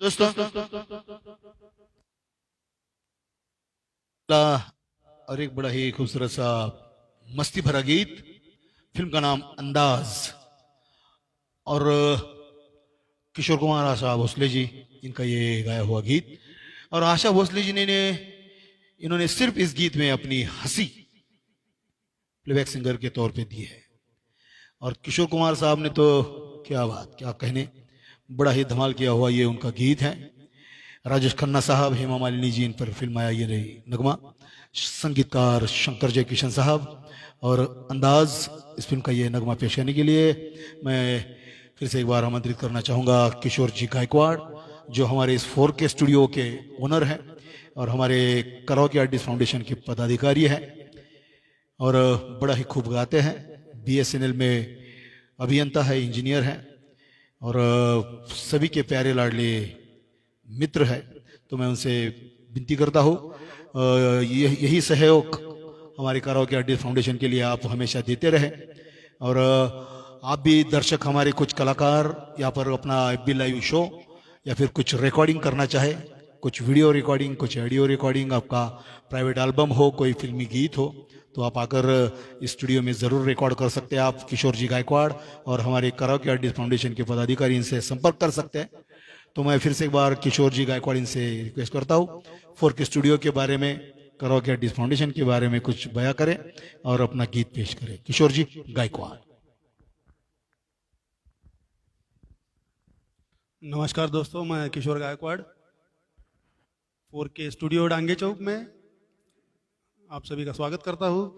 दोस्तों, और एक बड़ा ही खूबसूरत सा मस्ती भरा गीत। फिल्म का नाम अंदाज, और किशोर कुमार आशा भोसले जी, इनका ये गाया हुआ गीत। और आशा भोसले जी ने इन्होंने सिर्फ इस गीत में अपनी हंसी प्लेबैक सिंगर के तौर पे दी है। और किशोर कुमार साहब ने तो क्या बात, क्या कहने, बड़ा ही धमाल किया हुआ ये उनका गीत है। राजेश खन्ना साहब, हेमा मालिनी जी, इन पर फिल्म आया ये रही नगमा, संगीतकार शंकर जय किशन साहब। और अंदाज, इस फिल्म का ये नगमा पेश करने के लिए मैं फिर से एक बार आमंत्रित करना चाहूँगा किशोर जी गायकवाड़, जो हमारे इस 4K स्टूडियो के ओनर हैं और हमारे कराओके आर्टिस्ट फाउंडेशन के पदाधिकारी हैं, और बड़ा ही खूब गाते हैं। BSNL में अभियंता है, इंजीनियर हैं, और सभी के प्यारे लाडले मित्र है। तो मैं उनसे विनती करता हूँ, यही सहयोग हमारे कराओके आर्टिस्ट फाउंडेशन के लिए आप हमेशा देते रहे। और आप भी दर्शक, हमारे कुछ कलाकार यहाँ पर अपना FB लाइव शो या फिर कुछ रिकॉर्डिंग करना चाहे, कुछ वीडियो रिकॉर्डिंग, कुछ ऑडियो रिकॉर्डिंग, आपका प्राइवेट एल्बम हो, कोई फिल्मी गीत हो, तो आप आकर इस स्टूडियो में ज़रूर रिकॉर्ड कर सकते हैं। आप किशोर जी गायकवाड़ और हमारे कराओके आर्टिस्ट फाउंडेशन के पदाधिकारी इनसे संपर्क कर सकते हैं। तो मैं फिर से एक बार किशोर जी गायकवाड़ इनसे रिक्वेस्ट करता हूँ, 4K स्टूडियो के बारे में, कराओके आर्टिस्ट फाउंडेशन के बारे में कुछ बयां करें और अपना गीत पेश करें। किशोर जी गायकवाड़। नमस्कार दोस्तों, मैं किशोर गायकवाड़, 4K स्टूडियो डांगे चौक में आप सभी का स्वागत करता हूँ।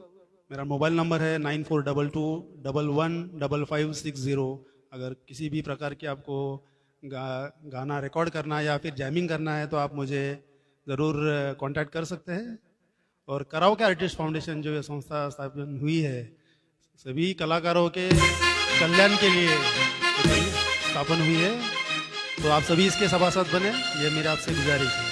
मेरा मोबाइल नंबर है 9422115560। अगर किसी भी प्रकार की आपको गाना रिकॉर्ड करना है या फिर जैमिंग करना है तो आप मुझे ज़रूर कांटेक्ट कर सकते हैं। और कराओके आर्टिस्ट फाउंडेशन जो ये संस्था स्थापन हुई है, सभी कलाकारों के कल्याण के लिए स्थापन हुई है, तो आप सभी इसके सभासद बने, ये मेरी आपसे गुजारिश है।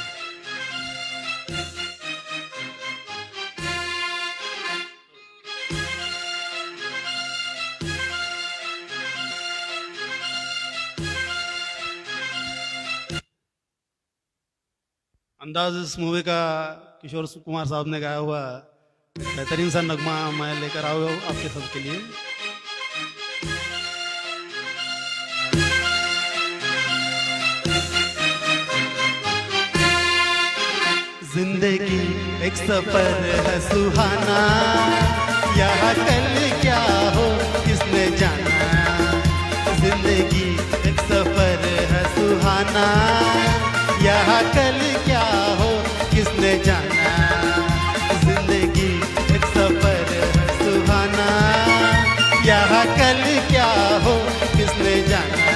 अंदाज इस मूवी का किशोर कुमार साहब ने गाया हुआ बेहतरीन सा नगमा मैं लेकर आया हूँ आपके सबके लिए। जिंदगी एक सफर है सुहाना, यहाँ कल क्या हो किसने जाना। जिंदगी एक सफर है सुहाना, यहाँ कल क्या हो किसने जाना। जिंदगी एक सफर है सुहाना, यहाँ कल क्या हो किसने जाना।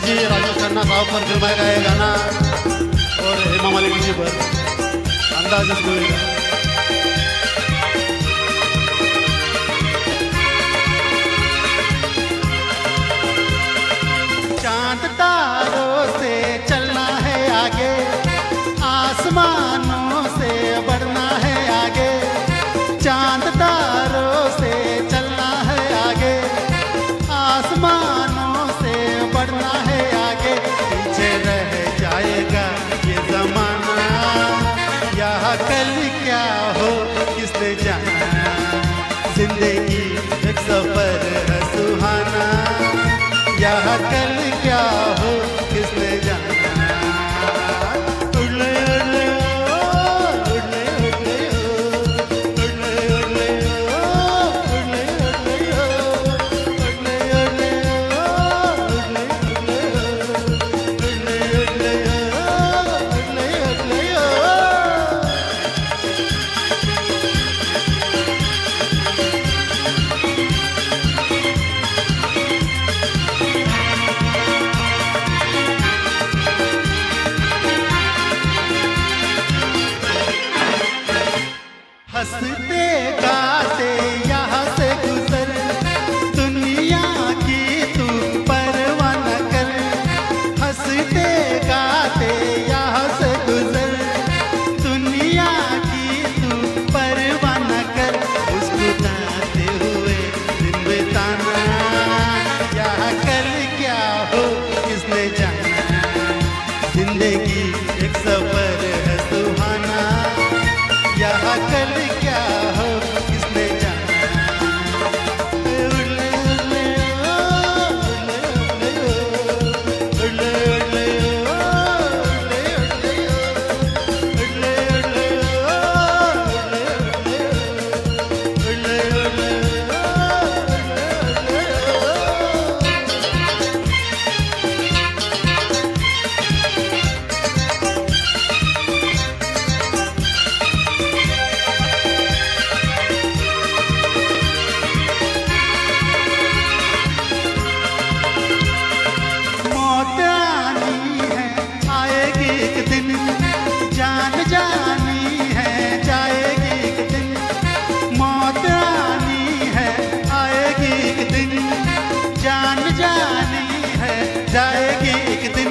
जी राजेश खन्ना साहब पर फिल्माया गया गाना और हेमा मालिनी जी पर अंदाज इस मूवी का। चांद तारों से चलना है आगे, आसमानों से बढ़ना है आगे। चांद तारों से चलना है आगे, आसमानों से बढ़ना है आगे। पीछे रह जाएगा ये जमाना, यहाँ कल क्या हो किसने जाना। जिंदगी एक सफर है सुहाना, यहाँ कल क्या हो किसने जाना। उड़ले उड़ले ओ, उड़ले उड़ले ओ, उड़ले उड़ले ओ, उड़ले उड़ले ओ, उड़ले उड़ले ओ, उड़ले उड़ले ओ, उड़ले उड़ले ओ, उड़ले उड़ले ओ। हंसते गाते यहाँ से गुजर दुनिया यहाँ कल क्या हो किसने जाना। उड़ले उड़ले ओ, उड़ले उड़ले ओ, उड़ले उड़ले ओ, उड़ले उड़ले ओ, उड़ले उड़ले मौत आनी है आएगी एक दिन, जान जानी है जाएगी एक दिन। मौत आनी है आएगी एक दिन, जान जानी है जाएगी एक दिन।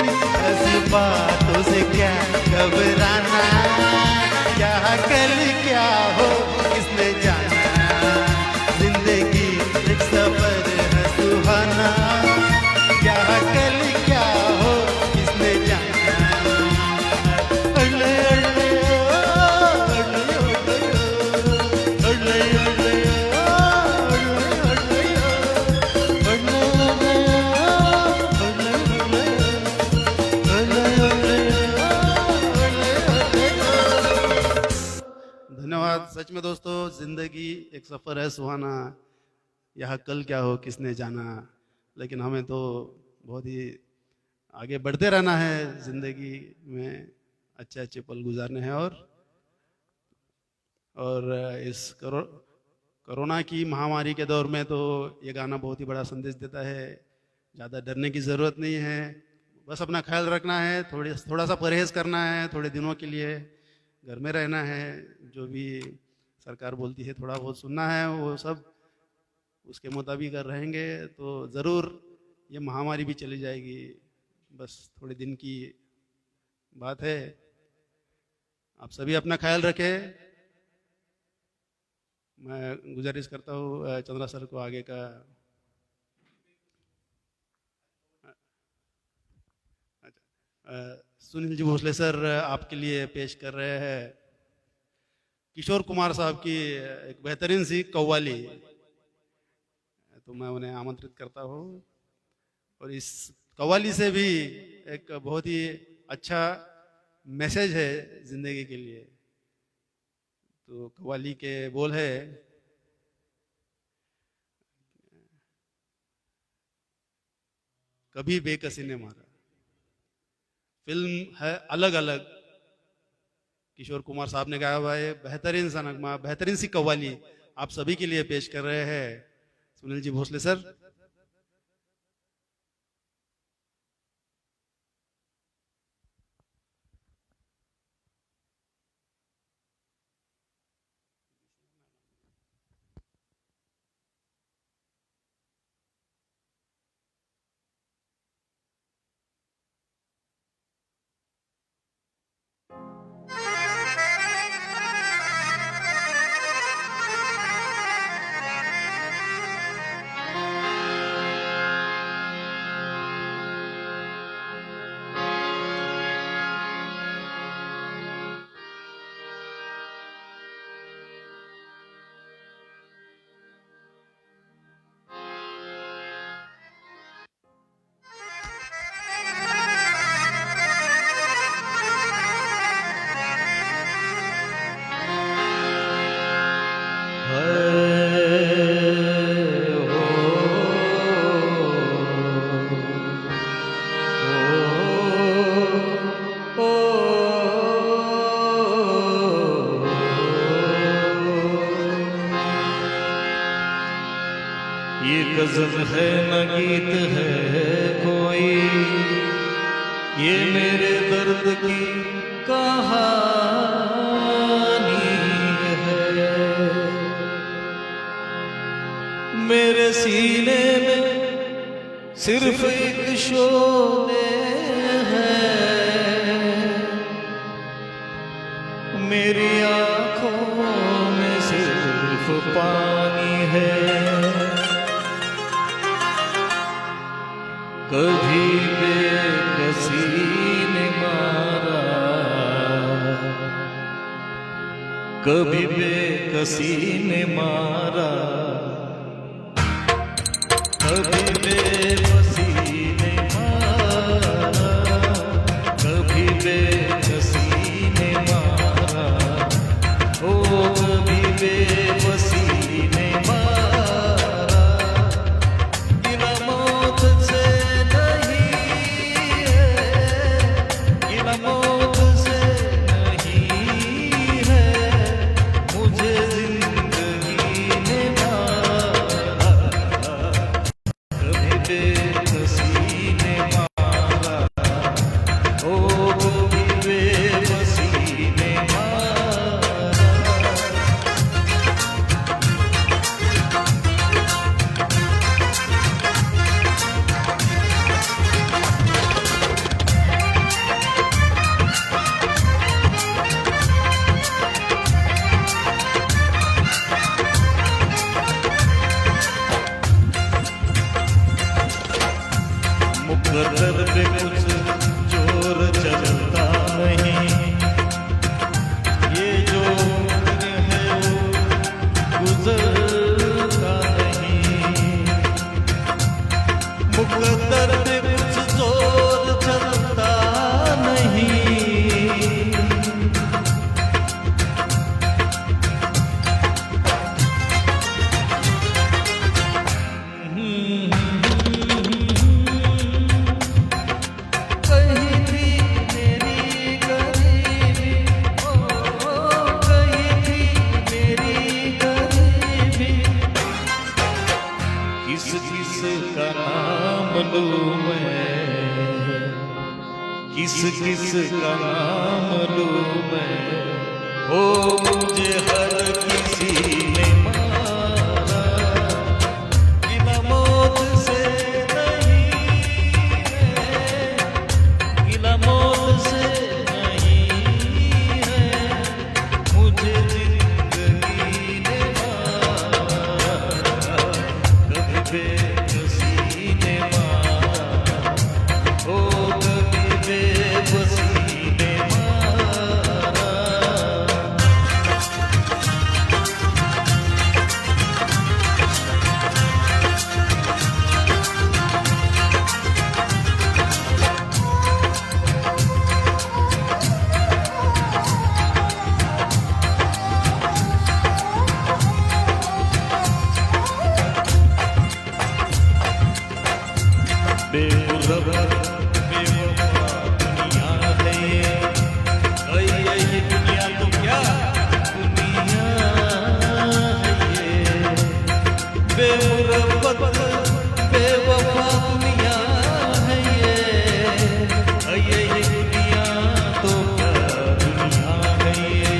ऐसी बातों से क्या घबराना, यहाँ कल क्या हो किसने जाना। जिंदगी एक सफर है सुहाना, यहाँ कल क्या हो किसने जाना। अड़ले अड़ले ओ, अड़ले अड़ले ओ, अड़ले अड़ले ओ, अड़ले अड़ले ओ, अड़ले अड़ले ओ। धन्यवाद। सच में दोस्तों, जिंदगी एक सफर है सुहाना, यहाँ कल क्या हो किसने जाना। लेकिन हमें तो बहुत ही आगे बढ़ते रहना है ज़िंदगी में, अच्छे अच्छे पल गुजारने हैं। और इस कोरोना की महामारी के दौर में तो ये गाना बहुत ही बड़ा संदेश देता है। ज़्यादा डरने की ज़रूरत नहीं है, बस अपना ख्याल रखना है, थोड़ा सा परहेज़ करना है, थोड़े दिनों के लिए घर में रहना है। जो भी सरकार बोलती है थोड़ा बहुत सुनना है, वो सब उसके मुताबिक अगर रहेंगे तो ज़रूर ये महामारी भी चली जाएगी। बस थोड़े दिन की बात है। आप सभी अपना ख्याल रखें। मैं गुजारिश करता हूँ चंद्रा सर को आगे का। सुनील जी भोसले सर आपके लिए पेश कर रहे हैं किशोर कुमार साहब की एक बेहतरीन सी कव्वाली। तो मैं उन्हें आमंत्रित करता हूँ। और इस कव्वाली से भी एक बहुत ही अच्छा मैसेज है जिंदगी के लिए। तो कव्वाली के बोल है, कभी बेकसी ने मारा। फिल्म है अलग अलग, किशोर कुमार साहब ने गाया हुआ है। बेहतरीन सा नगमा, बेहतरीन सी कव्वाली आप सभी के लिए पेश कर रहे हैं सुनील जी भोसले सर। ये गज़ल है न गीत है कोई, ये मेरे दर्द की कहानी है। मेरे सीने में सिर्फ एक शोले है, मेरी आँखों में सिर्फ पानी है। कभी बेकसी ने मारा, कभी बेकसी ने मारा, कभी बेबसी ने मारा, कभी बेकसी ने मारा, ओ कभी बेबसी ने मारा। गिला मौत से नहीं है, गिला मौत से नहीं है, मुझे जिंदगी ने मारा, कभी बेकसी ने मारा, ओ कभी बेबसी ने मारा। मुकद्दर पे कुछ जोर चलता नहीं, ये जो उम्र है वो गुजरता नहीं। मुकद्दर पे कुछ जोर चलता नहीं, कहीं थी मेरी गरीबी, ओ कहीं थी मेरी गरीबी, किस किस का नाम लूं मैं, किस किस का नाम लूं मैं, ओ मुझे हर किसी ने मारा। गिला मौत से नहीं है, गिला मौत से नहीं है, मुझे जिंदगी ने मारा, कभी बेबसी ने मारा, ओ कभी बेबसी ने मारा। बेमुरब बेवफा दुनिया है ये, ये दुनिया तो क्या दुनिया है ये। बेमुरब बेवफा दुनिया है ये दुनिया तो क्या दुनिया है ये।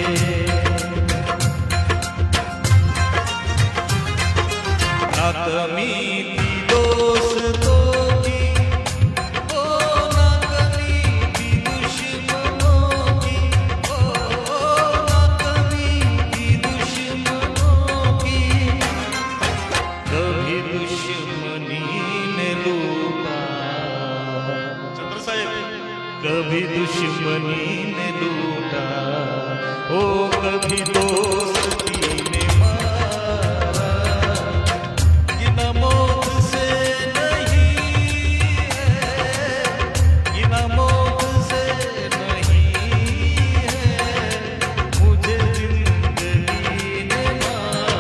ना कमी थी दोस्तों की, ओ ना कमी थी दुश्मनों की, ओ ना कमी थी दुश्मनों की, कभी दुश्मनी ने लूटा, चंद्र साहेब, कभी दुश्मनी ने लूटा, ओ कभी दोस्ती ने मारा। गिला मौत से नहीं है, गिला मौत से नहीं है, मुझे जिंदगी ने मारा,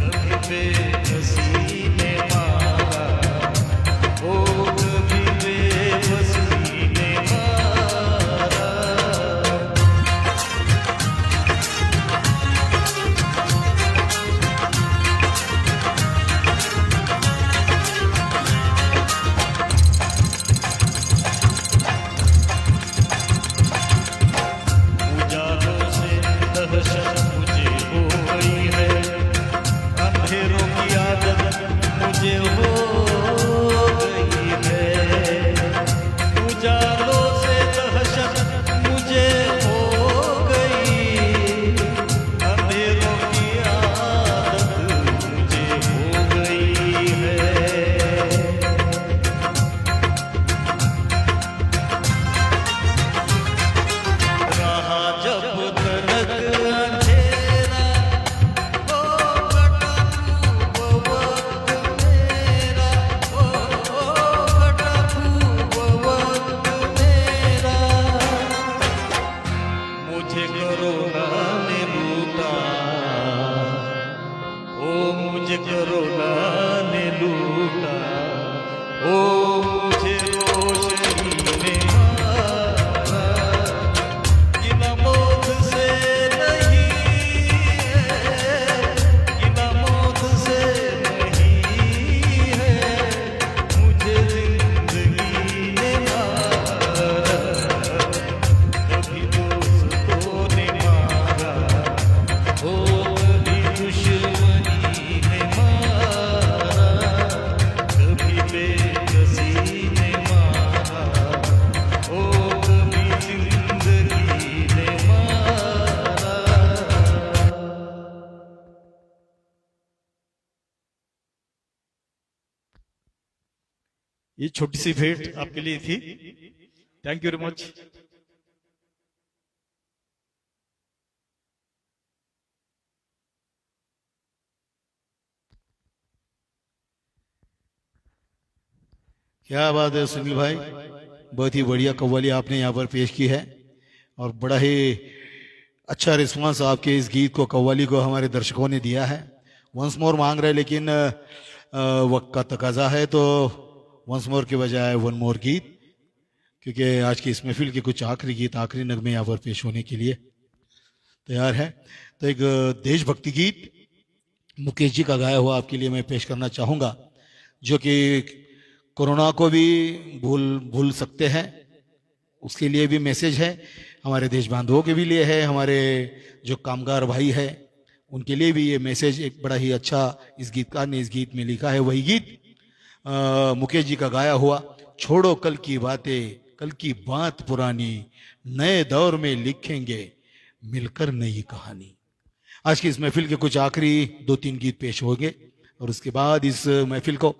कभी बेबसी ने मारा, ओ कभी बेबसी ने मारा। उजालों से दहशत मुझे हो गई है, अंधेरों की आदत मुझे हो गई है। उजालों से दहशत मुझे हो गई, अंधेरों की आदत मुझे हो गई है। रहा जब तक ये छोटी सी भेंट आपके लिए थी। Thank you very much. क्या बात है सुनील भाई, बहुत ही बढ़िया कव्वाली आपने यहाँ पर पेश की है और बड़ा ही अच्छा रिस्पांस आपके इस गीत को, कव्वाली को हमारे दर्शकों ने दिया है। वंस मोर मांग रहे, लेकिन वक्त का तकाजा है तो वंस मोर के बजाय वन मोर गीत, क्योंकि आज की इस महफिल के कुछ आखिरी गीत, आखिरी नगमे यहाँ पर पेश होने के लिए तैयार है। तो एक देशभक्ति गीत मुकेश जी का गाया हुआ आपके लिए मैं पेश करना चाहूँगा, जो कि कोरोना को भी भूल सकते हैं, उसके लिए भी मैसेज है, हमारे देश बांधवों के भी लिए है, हमारे जो कामगार भाई है उनके लिए भी ये मैसेज एक बड़ा ही अच्छा इस गीतकार ने इस गीत में लिखा है। वही गीत मुकेश जी का गाया हुआ, छोड़ो कल की बातें, कल की बात पुरानी, नए दौर में लिखेंगे मिलकर नई कहानी। आज की इस महफिल के कुछ आखिरी 2-3 गीत पेश होंगे और उसके बाद इस महफिल को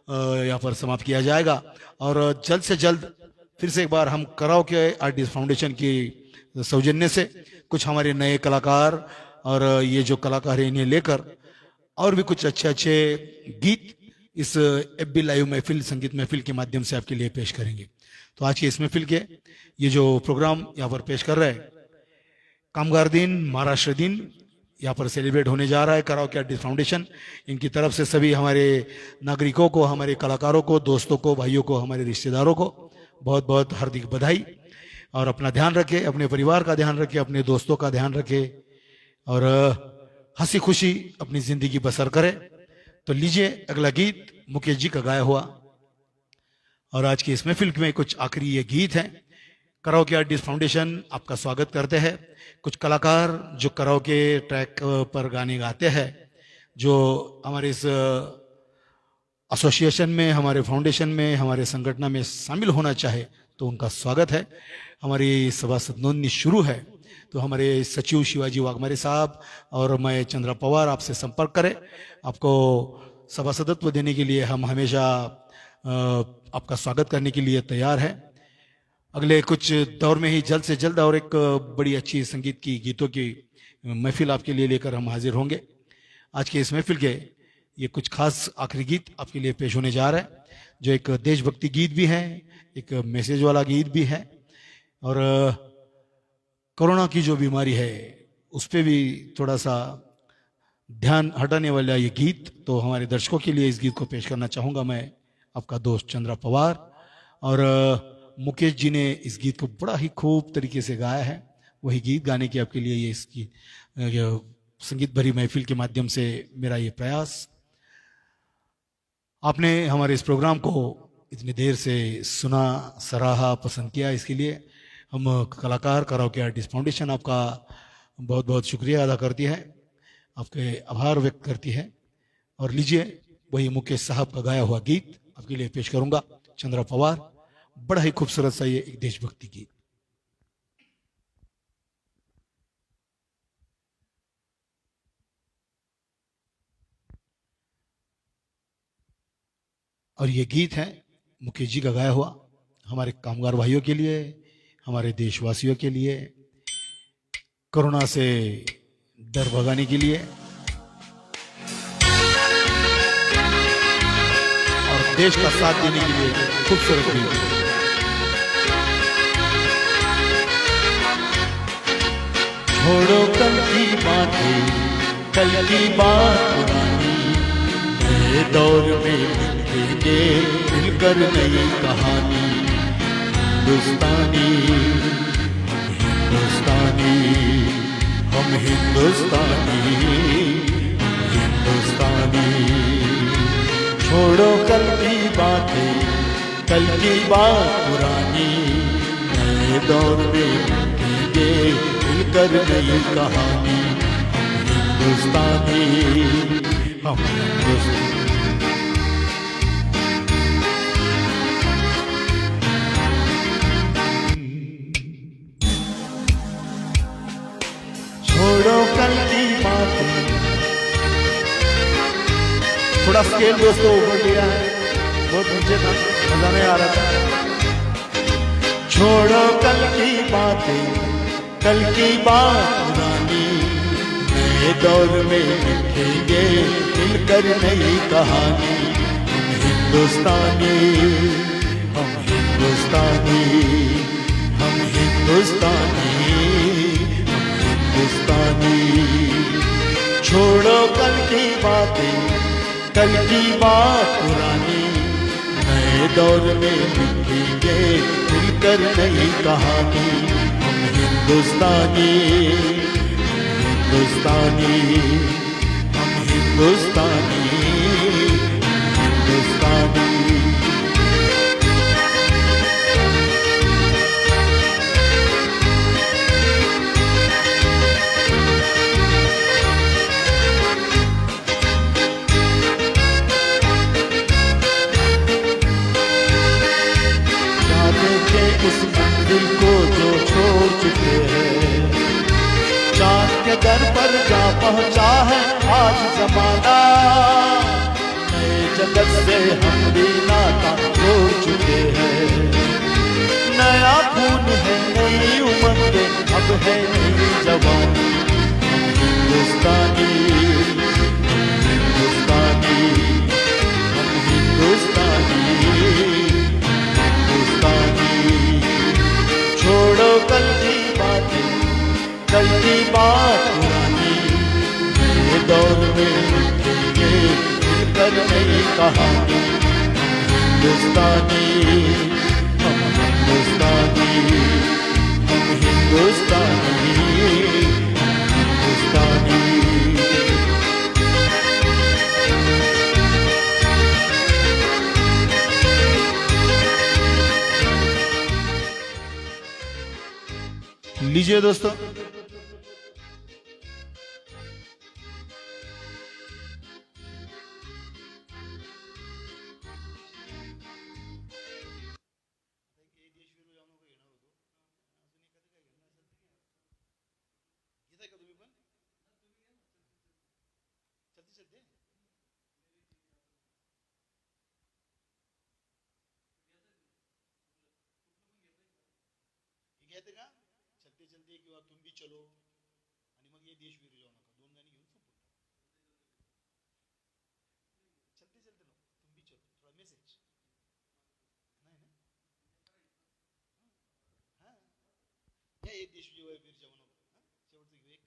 यहाँ पर समाप्त किया जाएगा। और जल्द से जल्द फिर से एक बार हम कराओ के आर्टिस्ट फाउंडेशन की सौजन्य से कुछ हमारे नए कलाकार और ये जो कलाकार हैं इन्हें लेकर और भी कुछ अच्छे अच्छे गीत इस एफबी लाइव महफिल, संगीत महफिल के माध्यम से आपके लिए पेश करेंगे। तो आज के इस महफिल के ये जो प्रोग्राम यहाँ पर पेश कर रहे हैं, कामगार दिन, महाराष्ट्र दिन यहाँ पर सेलिब्रेट होने जा रहा है। कराओके आर्टिस्ट फाउंडेशन इनकी तरफ से सभी हमारे नागरिकों को, हमारे कलाकारों को, दोस्तों को, भाइयों को, हमारे रिश्तेदारों को बहुत बहुत हार्दिक बधाई। और अपना ध्यान रखें, अपने परिवार का ध्यान रखें, अपने दोस्तों का ध्यान रखें और हंसी खुशी अपनी जिंदगी बसर करें। तो लीजिए अगला गीत मुकेश जी का गाया हुआ, और आज की इस महफिल में कुछ आखिरी ये गीत हैं। कराओके आर्टिस्ट फाउंडेशन आपका स्वागत करते हैं। कुछ कलाकार जो कराओके ट्रैक पर गाने गाते हैं, जो हमारे इस एसोसिएशन में, हमारे फाउंडेशन में, हमारे संगठन में शामिल होना चाहे तो उनका स्वागत है। हमारी सभासद नोंदनी शुरू है, तो हमारे सचिव शिवाजी वाघमारे साहब और मैं चंद्रा पवार आपसे संपर्क करें। आपको सभासदत्व देने के लिए हम हमेशा आपका स्वागत करने के लिए तैयार हैं। अगले कुछ दौर में ही जल्द से जल्द और एक बड़ी अच्छी संगीत की गीतों की महफिल आपके लिए लेकर हम हाजिर होंगे। आज के इस महफिल के ये कुछ खास आखिरी गीत आपके लिए पेश होने जा रहे हैं, जो एक देशभक्ति गीत भी है, एक मैसेज वाला गीत भी है, और कोरोना की जो बीमारी है उस पर भी थोड़ा सा ध्यान हटाने वाला ये गीत। तो हमारे दर्शकों के लिए इस गीत को पेश करना चाहूँगा मैं, आपका दोस्त चंद्रा पवार। और मुकेश जी ने इस गीत को बड़ा ही खूब तरीके से गाया है। वही गीत गाने की आपके लिए ये इसकी संगीत भरी महफिल के माध्यम से मेरा ये प्रयास। आपने हमारे इस प्रोग्राम को इतनी देर से सुना, सराहा, पसंद किया, इसके लिए हम कलाकार कराओके आर्टिस्ट फाउंडेशन आपका बहुत बहुत शुक्रिया अदा करती है, आपके आभार व्यक्त करती है। और लीजिए वही मुकेश साहब का गाया हुआ गीत आपके लिए पेश करूंगा, चंद्रा पवार। बड़ा ही खूबसूरत सा ये एक देशभक्ति गीत। और ये गीत है मुकेश जी का गाया हुआ, हमारे कामगार भाइयों के लिए, हमारे देशवासियों के लिए, कोरोना से डर भगाने के लिए और देश का साथ देने के लिए खूबसूरत गीत। छोड़ो कल की बातें, कल की बात पुरानी, नए दौर में लिखेंगे मिलकर नई कहानी। हिंदुस्तानी हिंदुस्तानी हम हिंदुस्तानी हिंदुस्तानी। छोड़ो कल की बातें, कल की बात पुरानी, नए दौर में लिखेंगे मिलकर नई कहानी। हिंदुस्तानी हम हिंदुस्तानी। छोड़ो कल की बातें, थोड़ा स्केल दोस्तों ऊपर लिया है, बहुत नीचे था, मजा नहीं आ रहा था। छोड़ो कल की बातें, कल की बात पुरानी, नए दौर में लिखेंगे मिलकर नई कहानी। हम हिंदुस्तानी, हम हिंदुस्तानी, हम हिंदुस्तानी, हम हिंदुस्तानी। छोड़ो कल की बातें, कल की बात पुरानी, नए दौर में लिखेंगे मिलकर नई कहानी। हम हिंदुस्तानी, हिंदुस्तानी, हम हिंदुस्तानी, हिंदुस्तानी। उस मंदिर को जो छोड़ चुके हैं, चांद के दर पर जा पहुंचा है आज जमाना। नए जगत से हम भी नाता जोड़ चुके हैं। नया खून है, नई उमंग, अब है नई जवानी। हम हिंदुस्तानी, हिंदुस्तानी, हम हिंदुस्तानी, हिंदुस्तानी। छोड़ो कल की बातें, कल की बात पुरानी, नए दौर में लिखेंगे मिलकर नई कहानी। हिंदुस्तानी, हम हिंदुस्तानी, हम हिंदुस्तानी, हिंदुस्तानी। लीजिए दोस्तों, चलते चलते किंवा तुम भी चलो आणि मग ये देश विरू जाऊ नका, दोन गाणी घेऊन संपून चलते चलते नको, तुम भी चलो, थोड़ा मेसेज नाही ना, हा या ये देश विरू जाऊ नका, शेवटचं घेऊ एक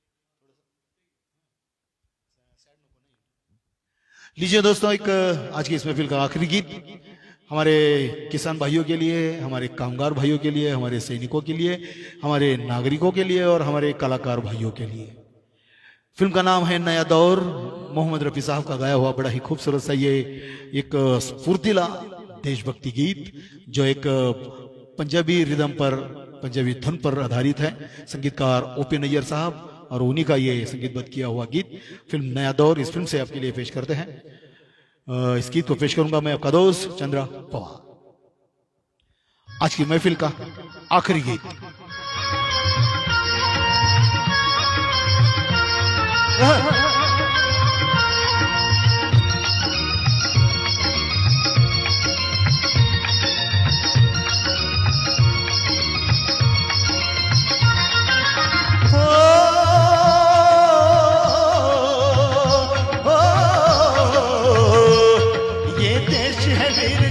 थोडंसं सॅड नको नाही। लीजिए दोस्तों, एक आज की इस महफिल का आखिरी गीत हमारे किसान भाइयों के लिए, हमारे कामगार भाइयों के लिए, हमारे सैनिकों के लिए, हमारे नागरिकों के लिए और हमारे कलाकार भाइयों के लिए। फिल्म का नाम है नया दौर, मोहम्मद रफ़ी साहब का गाया हुआ बड़ा ही खूबसूरत सा ये एक स्फूर्तिला देशभक्ति गीत, जो एक पंजाबी रिदम पर, पंजाबी धुन पर आधारित है। संगीतकार ओपी नैयर साहब और उन्हीं का ये संगीतबद्ध किया हुआ गीत फिल्म नया दौर, इस फिल्म से आपके लिए पेश करते हैं। इस गीत को पेश करूंगा मैं, आपका दोस्त चंद्रा पवार। आज की महफिल का आखिरी गीत।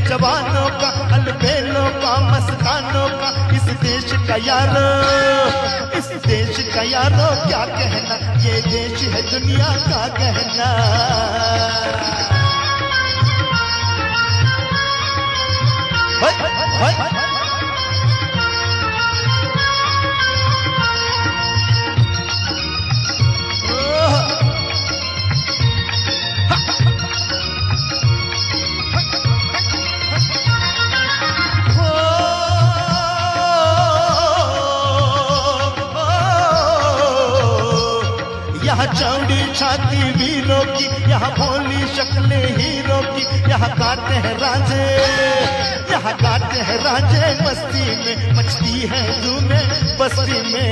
जवानों का, अलबेलों का, मस्तानों का, इस देश का यारो, इस देश का यारो क्या कहना, ये देश है दुनिया का गहना। यहाँ चौड़ी छाती वीरों की, यहाँ भोली शक्लें हीरो की, यहाँ गाते हैं राजे, यहाँ गाते हैं राजे मस्ती में, मचती है धूमें बस्ती में।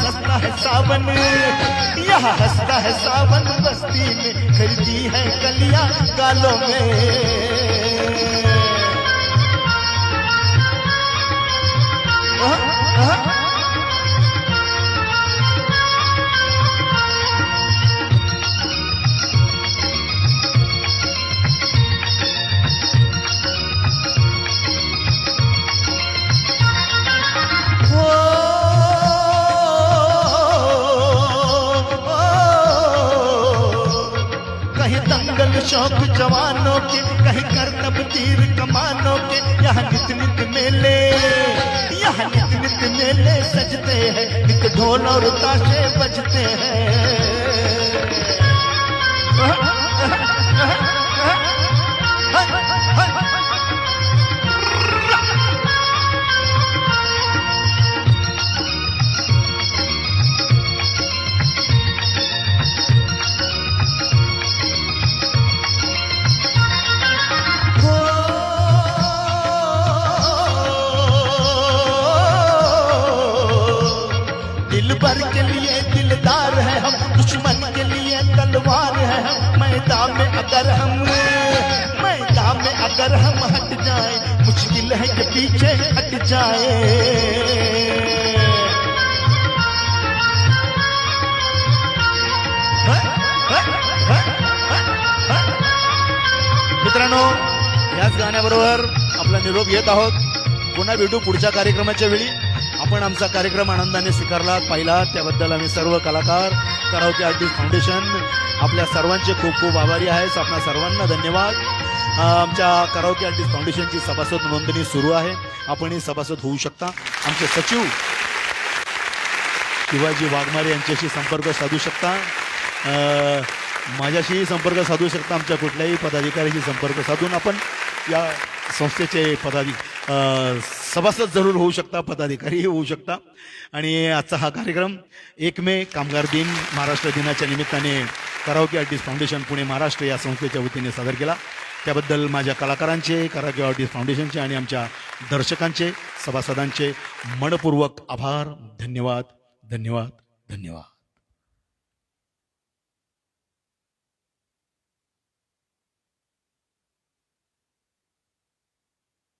हंसता है सावन, यहाँ हंसता है सावन, बस्ती में खिलती है कलियां गालों में। कहीं दंगल शौक जवानों के, कहीं करतब तीर कमानों के, यहाँ नित नित मेले, यहाँ नित नित मेले सजते हैं, एक ढोल और ताशे बजते हैं। दिलबर के लिए दिलदार है हम, दुश्मन के लिए तलवार है हम। मैदान में अगर हम हट जाए, मुश्किल है कि पीछे हट जाए। मित्रांनो, याच गाण्याबरोबर आपला निरोप घेत आहोत. पुन्हा भेटू पुढच्या कार्यक्रमाच्या वेळी. आपण आमचा कार्यक्रम आनंदाने स्वीकारला, पाहिला, त्याबद्दल आम्ही सर्व कलाकार, कराओके आर्टिस्ट फाउंडेशन आपल्या सर्वांचे खूप खूप आभारी आहेत. आपल्या सर्वांना धन्यवाद. आमच्या कराओके आर्टिस्ट फाउंडेशनची सभासद नोंदणी सुरू आहे. आपणही सभासद होऊ शकता. आमचे सचिव शिवाजी वाघमारे यांच्याशी संपर्क साधू शकता. माझ्याशी संपर्क साधू शकता. आमच्या कुठल्याही पदाधिकाऱ्याशी संपर्क साधून आपण या संस्थेचे सभासद जरूर होऊ शकता, पदाधिकारी होऊ शकता. आणि आजचा हा कार्यक्रम 1 मे कामगार दिन, महाराष्ट्र दिनाच्या निमित्ताने karaoke artist foundation Pune Maharashtra या संस्थेच्या वतीने सादर केला. त्याबद्दल माझ्या कलाकारांचे, कराओके आर्टिस्ट फाउंडेशनचे आणि आमच्या दर्शकांचे, सभासदांचे मनपूर्वक आभार. धन्यवाद, धन्यवाद, धन्यवाद.